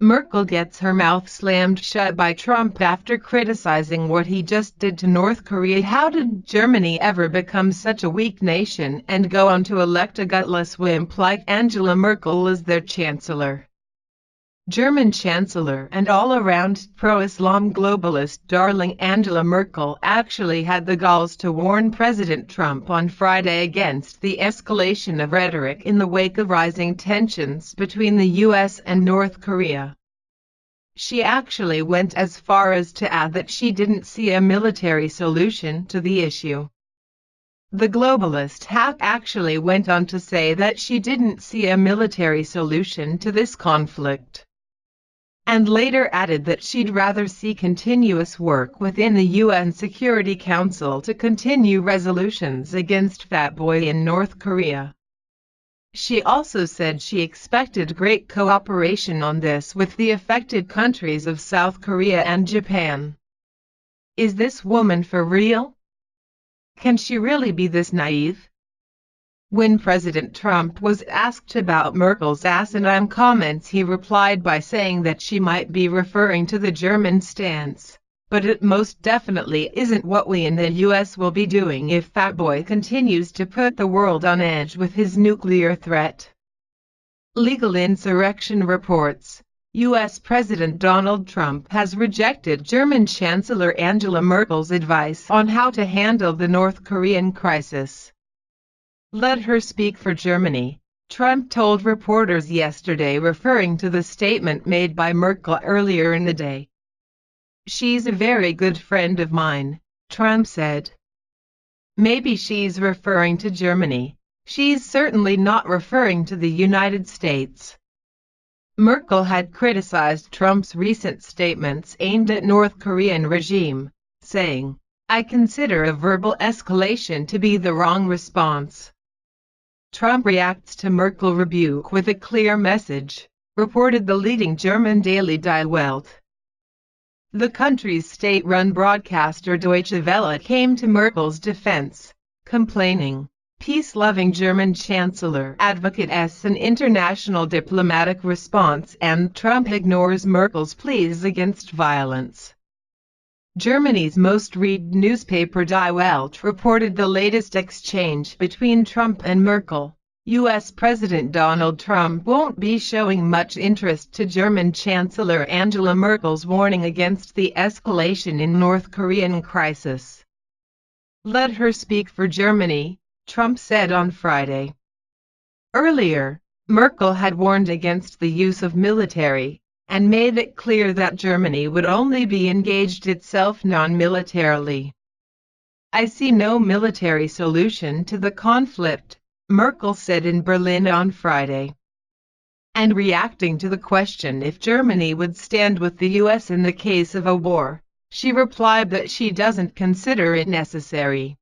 Merkel gets her mouth slammed shut by Trump after criticizing what he just did to North Korea. How did Germany ever become such a weak nation and go on to elect a gutless wimp like Angela Merkel as their chancellor? German Chancellor and all-around pro-Islam globalist darling Angela Merkel actually had the galls to warn President Trump on Friday against the escalation of rhetoric in the wake of rising tensions between the US and North Korea. She actually went as far as to add that she didn't see a military solution to the issue. The globalist hack actually went on to say that she didn't see a military solution to this conflict, and later added that she'd rather see continuous work within the UN Security Council to continue resolutions against Fat Boy in North Korea. She also said she expected great cooperation on this with the affected countries of South Korea and Japan. Is this woman for real? Can she really be this naive? When President Trump was asked about Merkel's asinine comments, he replied by saying that she might be referring to the German stance, but it most definitely isn't what we in the US will be doing if Fat Boy continues to put the world on edge with his nuclear threat. Legal Insurrection reports, US President Donald Trump has rejected German Chancellor Angela Merkel's advice on how to handle the North Korean crisis. Let her speak for Germany, Trump told reporters yesterday, referring to the statement made by Merkel earlier in the day. She's a very good friend of mine, Trump said. Maybe she's referring to Germany. She's certainly not referring to the United States. Merkel had criticized Trump's recent statements aimed at North Korean regime, saying, "I consider a verbal escalation to be the wrong response." Trump reacts to Merkel rebuke with a clear message, reported the leading German daily Die Welt. The country's state-run broadcaster Deutsche Welle came to Merkel's defense, complaining, "Peace-loving German Chancellor advocates an international diplomatic response and Trump ignores Merkel's pleas against violence." Germany's most read newspaper Die Welt reported the latest exchange between Trump and Merkel. US President Donald Trump won't be showing much interest to German Chancellor Angela Merkel's warning against the escalation in North Korean crisis. Let her speak for Germany, Trump said on Friday. Earlier, Merkel had warned against the use of military, and made it clear that Germany would only be engaged itself non-militarily. "I see no military solution to the conflict," Merkel said in Berlin on Friday. And reacting to the question if Germany would stand with the US in the case of a war, she replied that she doesn't consider it necessary.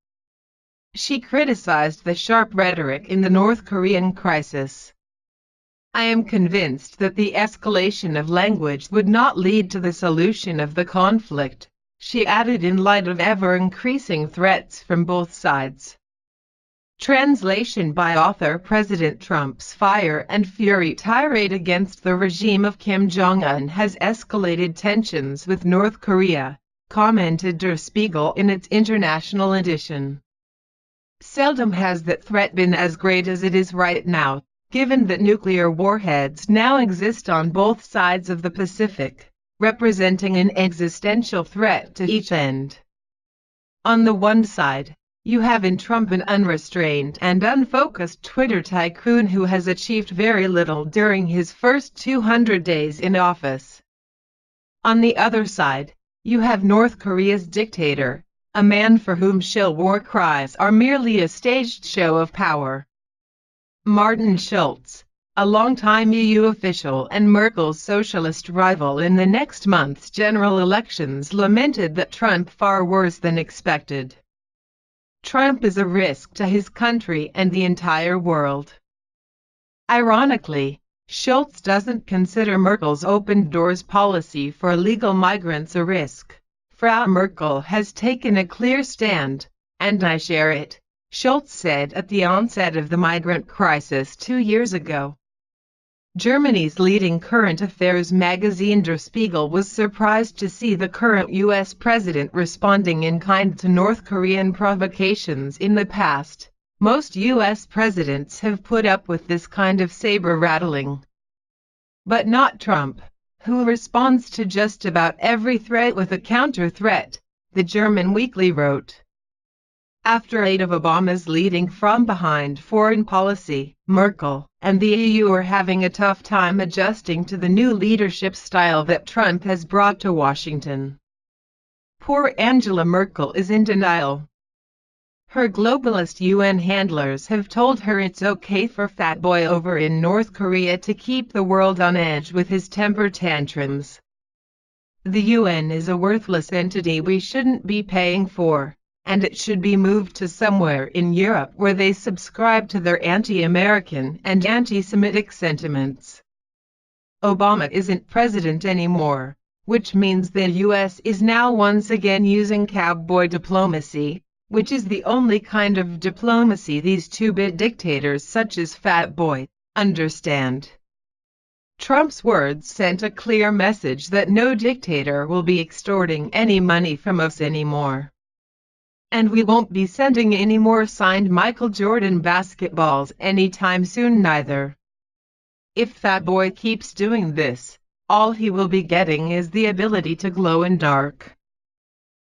She criticized the sharp rhetoric in the North Korean crisis. "I am convinced that the escalation of language would not lead to the solution of the conflict," she added, in light of ever-increasing threats from both sides. Translation by author. President Trump's fire and fury tirade against the regime of Kim Jong-un has escalated tensions with North Korea, commented Der Spiegel in its international edition. "Seldom has that threat been as great as it is right now, given that nuclear warheads now exist on both sides of the Pacific, representing an existential threat to each end. On the one side, you have in Trump an unrestrained and unfocused Twitter tycoon who has achieved very little during his first 200 days in office. On the other side, you have North Korea's dictator, a man for whom shill war cries are merely a staged show of power." Martin Schulz, a longtime EU official and Merkel's socialist rival in the next month's general elections, lamented that Trump far worse than expected. "Trump is a risk to his country and the entire world." Ironically, Schulz doesn't consider Merkel's open doors policy for illegal migrants a risk. "Frau Merkel has taken a clear stand, and I share it," Schulz said at the onset of the migrant crisis 2 years ago. Germany's leading current affairs magazine Der Spiegel was surprised to see the current U.S. president responding in kind to North Korean provocations. In the past, most U.S. presidents have put up with this kind of saber-rattling. But not Trump, who responds to just about every threat with a counter-threat, the German weekly wrote. After 8 of Obama's leading from-behind foreign policy, Merkel and the EU are having a tough time adjusting to the new leadership style that Trump has brought to Washington. Poor Angela Merkel is in denial. Her globalist UN handlers have told her it's okay for Fat Boy over in North Korea to keep the world on edge with his temper tantrums. The UN is a worthless entity we shouldn't be paying for, and it should be moved to somewhere in Europe where they subscribe to their anti-American and anti-Semitic sentiments. Obama isn't president anymore, which means the US is now once again using cowboy diplomacy, which is the only kind of diplomacy these two-bit dictators such as Fat Boy understand. Trump's words sent a clear message that no dictator will be extorting any money from us anymore. And we won't be sending any more signed Michael Jordan basketballs anytime soon neither. If Fat Boy keeps doing this, all he will be getting is the ability to glow in dark.